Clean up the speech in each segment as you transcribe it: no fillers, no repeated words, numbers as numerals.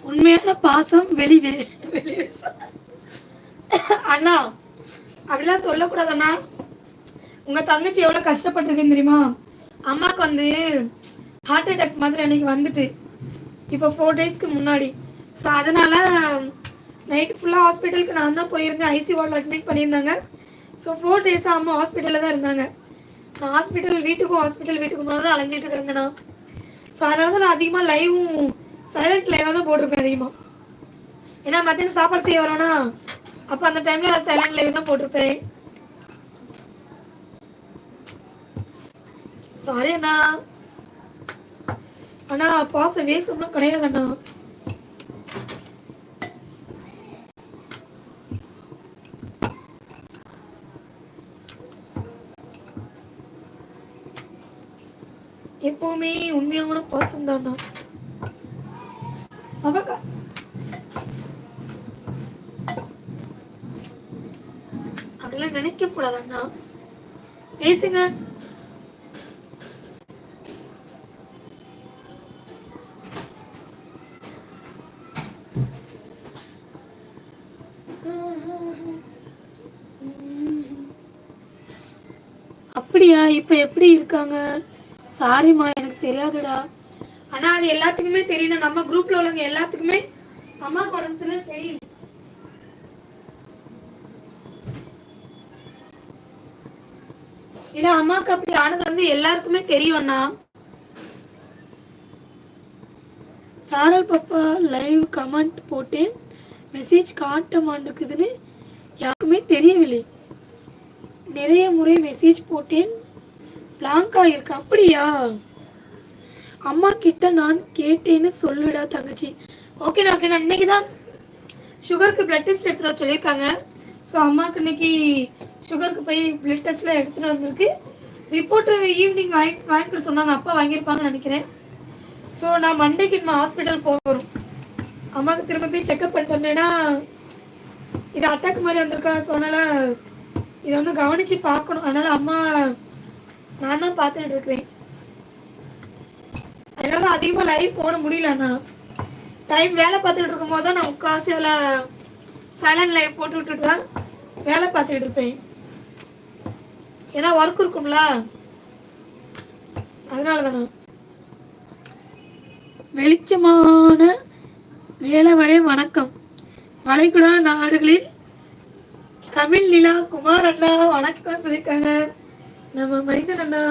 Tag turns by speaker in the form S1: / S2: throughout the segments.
S1: உண்மையான பாசம் வெளி அண்ணா அப்படிலாம் சொல்லக்கூடாது அண்ணா. உங்க தங்கச்சி எவ்வளவு கஷ்டப்பட்டிருக்குன்னு தெரியுமா? அம்மாவுக்கு வந்து ஹார்ட் அட்டாக் மாதிரி அன்னைக்கு வந்துட்டு இப்போ 4 டேஸ்க்கு முன்னாடி. ஸோ அதனால நைட்டு ஃபுல்லாக ஹாஸ்பிட்டலுக்கு நான் தான் போயிருந்தேன். ஐசி வார்டில் அட்மிட் பண்ணியிருந்தாங்க. ஸோ 4 டேஸாக அம்மா ஹாஸ்பிட்டலில் தான் இருந்தாங்க. நான் வீட்டுக்கும் தான் அலைஞ்சிட்டு கிடந்தேண்ணா. ஸோ அதனால தான் நான் அதிகமாக லைவும் சைலண்ட் லைவாக தான் போட்டிருப்பேன் அதிகமாக. ஏன்னா மத்தியானம் சாப்பாடு செய்ய வரோன்னா அப்போ அந்த டைமில் சைலண்ட் லைவ் தான் போட்டிருப்பேன். சாரி அண்ணா. அண்ணா பாச வேசம்லாம் கிடையாது அண்ணா. எப்பவுமே உண்மையான பாசம் தான்ண்ணா. அவக்கா அப்படிலாம் நினைக்க கூடாது அண்ணா. பேசுங்க. அப்படியா? இப்போ எப்படி இருக்காங்க? சாரிம்மா, எனக்கு தெரியாதுடா. ஆனால் அது எல்லாத்துக்குமே தெரியணும். நம்ம குரூப்ல உள்ளவங்க எல்லாத்துக்குமே அம்மா உடம்பு சரியில்லை தெரியும். ஏன்னா அம்மாவுக்கு அப்படி ஆனது வந்து எல்லாருக்குமே தெரியும்ண்ணா. சாரல் பாப்பா லைவ் கமெண்ட் போட்டேன், மெசேஜ் காட்ட மாட்டேங்குதுன்னு யாருக்குமே தெரியவில்லை. நிறைய முறை மெசேஜ் போட்டேன், பிளாங்கா இருக்கு. அப்படியா? அம்மா கிட்ட நான் கேட்டேன்னு சொல்லுடா தங்கச்சி. ஓகேண்ணா ஓகேண்ணா. இன்னைக்கு தான் சுகருக்கு பிளட் டெஸ்ட் எடுத்துகிட்டு வர சொல்லியிருக்காங்க. ஸோ அம்மாவுக்கு இன்னைக்கு சுகருக்கு போய் பிளட் டெஸ்ட்லாம் எடுத்துகிட்டு வந்திருக்கு. ரிப்போர்ட்டு ஈவினிங் வாங்கிட்டு சொன்னாங்க. அப்பா வாங்கியிருப்பாங்கன்னு நினைக்கிறேன். ஸோ நான் மண்டேக்கு நம்ம ஹாஸ்பிட்டல் போகிறோம். அம்மாவுக்கு திரும்ப போய் செக்அப் பண்ணிட்டு வந்தேன்னா இது அட்டாக் மாதிரி வந்திருக்கா. ஸோ அதனால் இதை வந்து கவனித்து பார்க்கணும். அதனால் அம்மா நான் தான் பார்த்துட்டு இருக்கிறேன். அதனால தான் அதிகமாக லைவ் போட முடியலண்ணா. டைம் வேலை பார்த்துக்கிட்டு இருக்கும் போது தான் நான் முக்கால்வாசி அதில் சைலண்ட் லைவ் போட்டு விட்டுட்டு தான் வேலை பார்த்துக்கிட்டு இருப்பேன். ஏன்னா ஒர்க் இருக்கும்ல, அதனால தானே. வெளிச்சமான வேலை வரை வணக்கம். வளைகுடா நாடுகளில் தமிழ் நிலா குமார் அண்ணா வணக்கம் சொல்லியிருக்காங்க. நம்ம மைந்தன் அண்ணா,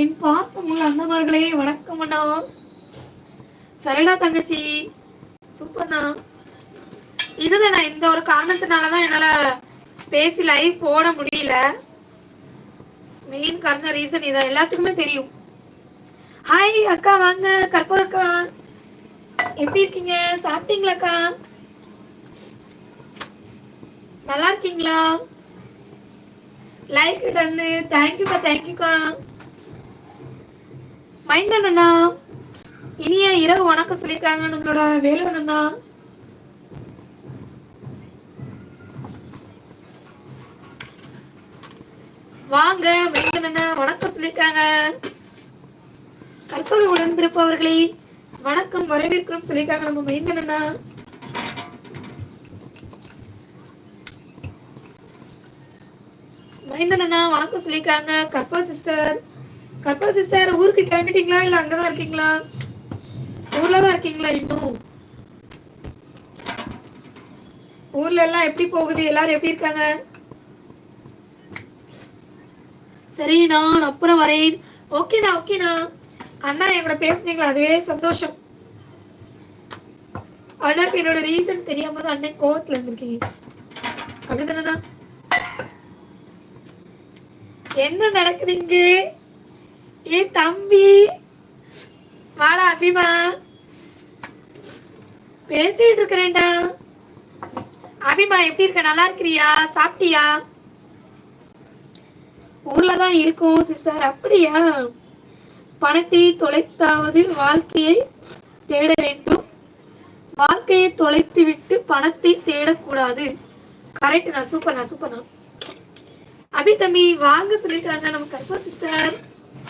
S1: என் பாசமுள்ள அண்ணமார்களே வணக்கம் அண்ணா. சரிடா தங்கச்சி, சூப்பர்ண்ணா. இதுதான் நான் இந்த ஒரு காரணத்தினாலதான் என்னால பேசி லைவ் போட முடியல. மெயின் காரண ரீசன் இதான், எல்லாத்துக்குமே தெரியும். ஹாய் அக்கா, வாங்க. கற்பக அக்கா, எப்படி இருக்கீங்க? சாப்பிட்டீங்களாக்கா? நல்லா இருக்கீங்களா? லைக் டன்னு. தேங்க்யூக்கா தேங்க்யூக்கா. மைந்தன் அண்ணா இனிய இரவு வணக்கம் சொல்லியிருக்காங்க. நம்மளோட வேலன் அண்ணா வாங்க. மைந்தன் அண்ணா வணக்கம் சொல்லியிருக்காங்க. கற்பக உடன்பிறப்பு அவர்களே வணக்கம், வரவேற்கிறோம் சொல்லியிருக்காங்க நம்ம மைந்தன் அண்ணா. மைந்தன் அண்ணா வணக்கம் சொல்லியிருக்காங்க. கற்பக சிஸ்டர் ஊருக்கு கிளம்பிட்டீங்களா இல்ல அங்கதான் இருக்கீங்களா? ஊர்ல தான் இருக்கீங்களா? இன்னும் ஊர்ல எல்லாம் எப்படி போகுது? எல்லாரும் எப்படி இருக்காங்க? சரி, நான் அப்புறம் வரேன். ஓகேண்ணா ஓகேண்ணா. அண்ணா என் கூட பேசுனீங்களா, அதுவே சந்தோஷம். அண்ணாக்கு என்னோட ரீசன் தெரியாம தான் அண்ணன் கோவத்துல இருந்திருக்கீங்க, அப்படிதானண்ணா? என்ன நடக்குதுங்க? ஏ தம்பி வாடா. அபிமா பேசிட்டு இருக்கிறேன்டா. அபிமா எப்படி இருக்க? நல்லா இருக்கிறியா? சாப்பிட்டியா? ஊர்ல தான் இருக்கும் சிஸ்டர். அப்படியா? பணத்தை தொலைத்தாவது வாழ்க்கையை தேட வேண்டும், வாழ்க்கையை தொலைத்து விட்டு பணத்தை தேடக்கூடாது. கரெக்ட். நான் சூப்பர்ண்ணா சூப்பர்ண்ணா. அபி தம்பி வாங்க சொல்லிட்டாங்க நம்ம கற்பா சிஸ்டர்.